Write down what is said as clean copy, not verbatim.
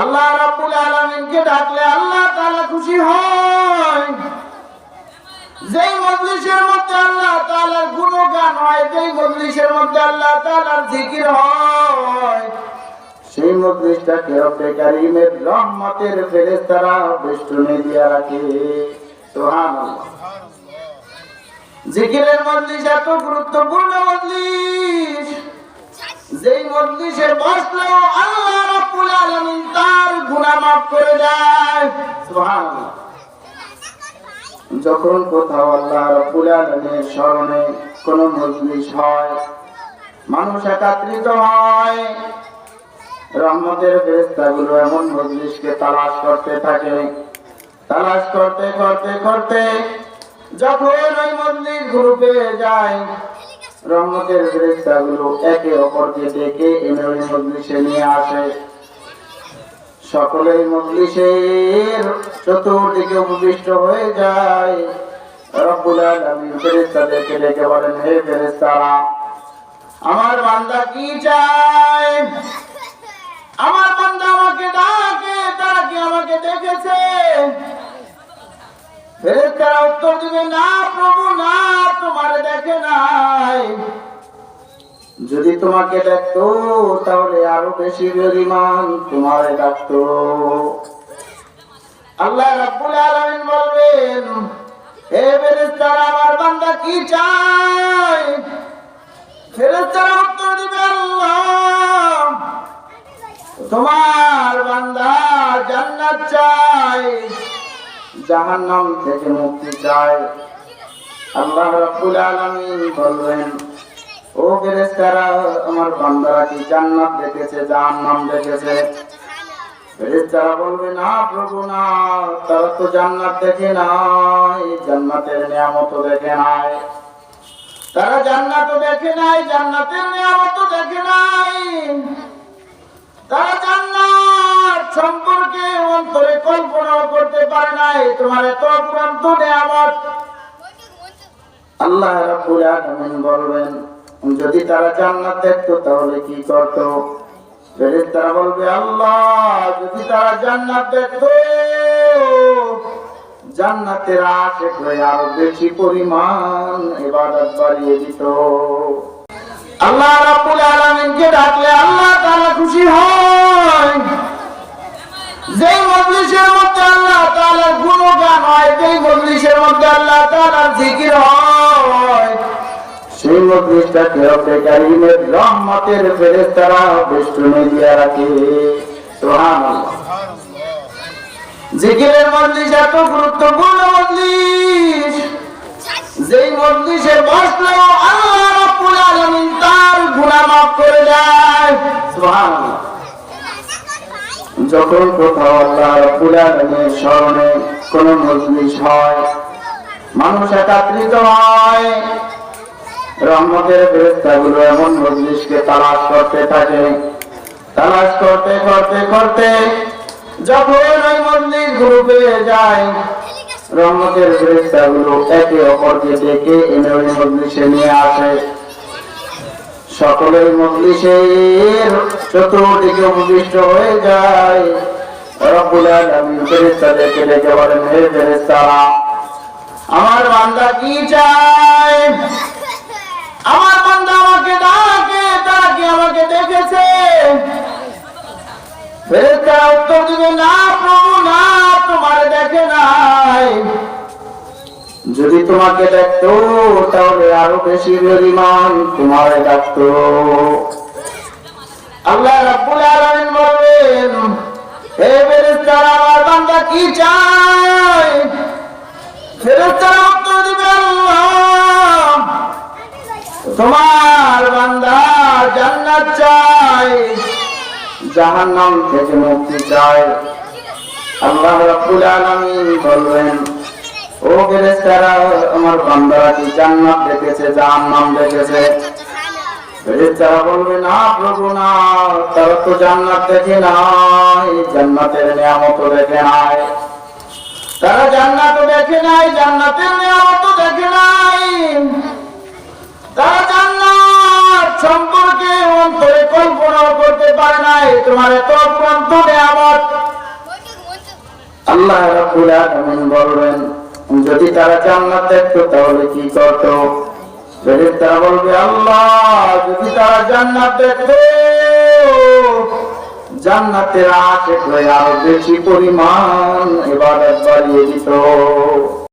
আল্লাহ রাব্বুল আলামিনকে ডাকলে আল্লাহ তাআলা খুশি হয়। যেই মজলিসের মধ্যে আল্লাহ তাআলার গুণগান হয়, যেই মজলিসের মধ্যে আল্লাহ তাআলার জিকির হয়, সেই মজলিসটাকে রব্বে কারীমের রহমতের ফেরেশতারা বেষ্টনী দিয়ে রাখে। সুবহানাল্লাহ। জিকিরের মজলিস এত গুরুত্বপূর্ণ মজলিস, যেই মজলিসে বসলেও আল্লাহ রাব্বুল আলামিন তার গুনাহ মাফ করে দেয়। সুবহানাল্লাহ। যখন কোথাও আল্লাহ রাব্বুল আলামিনের স্মরণে কোন মজলিস হয়, মানুষ একত্রিত হয়, রহমতের ফেরেশতাগুলো এমন মজলিসকে তালাশ করতে থাকে। তালাশ করতে করতে করতে যখন ওই মজলিস গ্রুপে যায়, রহমতের ফেরেশতাগুলো একে অপরকে ডেকে এনে ওই মজলিসে নিয়ে আসে। সকলেই মজলিসের চতুর্দিকে উপবিষ্ট হয়ে যায়। রব্বুল আলামিন ফেরেশতাদেরকে ডেকে বলেন, হে ফেরেশতারা, আমার বান্দা কি চায়? আমার বান্দা আমাকে ডাকে, তারা কি আমাকে দেখেছে? ফেরেশতারা উত্তর দিবে, না প্রভু, না, তোমারে দেখে নাই। যদি তোমাকে দেখতো তাহলে আরো বেশি পরিমাণ তোমারে ডাকতো। আল্লাহ রাব্বুল আলামিন বলবেন, হে ফেরেশতারা, আমার বান্দা কি চায়? ফেরেশতারা উত্তর দিবে, আল্লাহ, তোমার বান্দা জান্নাত চায়, জাহান্নাম থেকে মুক্তি চায়। আল্লাহ রাব্বুল আলামিন বলবেন, ও ফেরেশতারা, আমার বান্দারা কি জান্নাত দেখেছে, জাহান্নাম দেখেছে? ফেরেশতারা বলবে, না প্রভু, না, তারা তো জান্নাত দেখে নাই, জান্নাতের নিয়ামতও দেখে নাই। তারা জান্নাতও দেখে নাই, জান্নাতের নিয়ামতও দেখে নাই। তারা জান্নাত সম্পর্কে অন্তরে কল্পনাও করতে পারে নাই। তোমার এত অপূর্ব নিয়ামত। আল্লাহ রাব্বুল আলামিন বলবেন, যদি তারা জান্নাত দেখতো তাহলে কি করত? ফেরেশতারা বলবে, আল্লাহ, যদি তারা জান্নাত দেখতো, জান্নাতের আশিক হয়ে আরো বেশি পরিমাণ ইবাদত বাড়িয়ে দিত। আল্লাহ রাব্বুল আলামিনকে ডাকলে আল্লাহ তাআলা খুশি হয়। যেই মজলিসের মধ্যে আল্লাহ তাআলার গুণগান হয়, যেই মজলিসের মধ্যে আল্লাহ তাআলার জিকির হয়, সেই মজলিসটাকে রব্বে কারীমের রহমতের ফেরেশতারা বেষ্টনী দিয়ে রাখে। সুবহানাল্লাহ। জিকিরের মজলিস এত গুরুত্বপূর্ণ মজলিস, যেই মজলিসে বসলেও আল্লাহ রাব্বুল আলামিন তার গুনাহ মাফ করে দেয়। সুবহানাল্লাহ। যখন কোথাও আল্লাহ রাব্বুল আলামিনের স্মরণে কোন মজলিস হয়, মানুষ একত্রিত হয়, রহমতের ফেরেশতাগুলো এমন মজলিসকে তালাশ করতে থাকে। তালাশ করতে করতে করতে যখন ওই মজলিস গ্রুপে যায়, রহমতের ফেরেশতাগুলো একে অপরকে ডেকে এনে ওই মজলিসে নিয়ে আসে। সকলেই মজলিসের চতুর্দিকে উপবিষ্ট হয়ে যায়। রব্বুল আলামিন ফেরেশতাদেরকে ডেকে বলেন, হে ফেরেশতারা, আমার বান্দা কি চায়? আমার বান্দা আমাকে ডাকে, তারা কি আমাকে দেখেছে? ফেরেশতারা উত্তর দিবে, না প্রভু, না, তোমারে দেখে নাই। যদি তোমাকে দেখতো তাহলে আরো বেশি পরিমাণ তোমারে ডাকতো। আল্লাহ রাব্বুল আলামিন বলবেন, হে ফেরেশতারা, আমার বান্দা কি চায়? ফেরেশতারা উত্তর দিবে, আল্লাহ, তোমার বান্দা জান্নাত চায়, জাহান্নাম থেকে মুক্তি চায়। আল্লাহ রাব্বুল আলামিন বলবেন, ও ফেরেশতারা, আমার বান্দারা কি জান্নাত দেখেছে, জাহান্নাম দেখেছে? ফেরেশতারা বলবে, না প্রভু, না, তারা তো জান্নাত দেখে নাই, জান্নাতের নিয়ামতও দেখে নাই। তারা জান্নাতও দেখে নাই, জান্নাতের নিয়ামতও দেখে নাই। তারা জান্নাত সম্পর্কে অন্তরে কল্পনাও করতে পারে নাই। তোমার এত অপূর্ব নিয়ামত। আল্লাহ রাব্বুল আলামিন বলবেন, যদি তারা জান্নাত দেখতো তাহলে কি করতো? ফেরেশতারা বলবে, আল্লাহ যদি তারা জান্নাত দেখতো জান্নাতের আশিক হয়ে আরো বেশি পরিমাণ ইবাদত বাড়িয়ে দিত।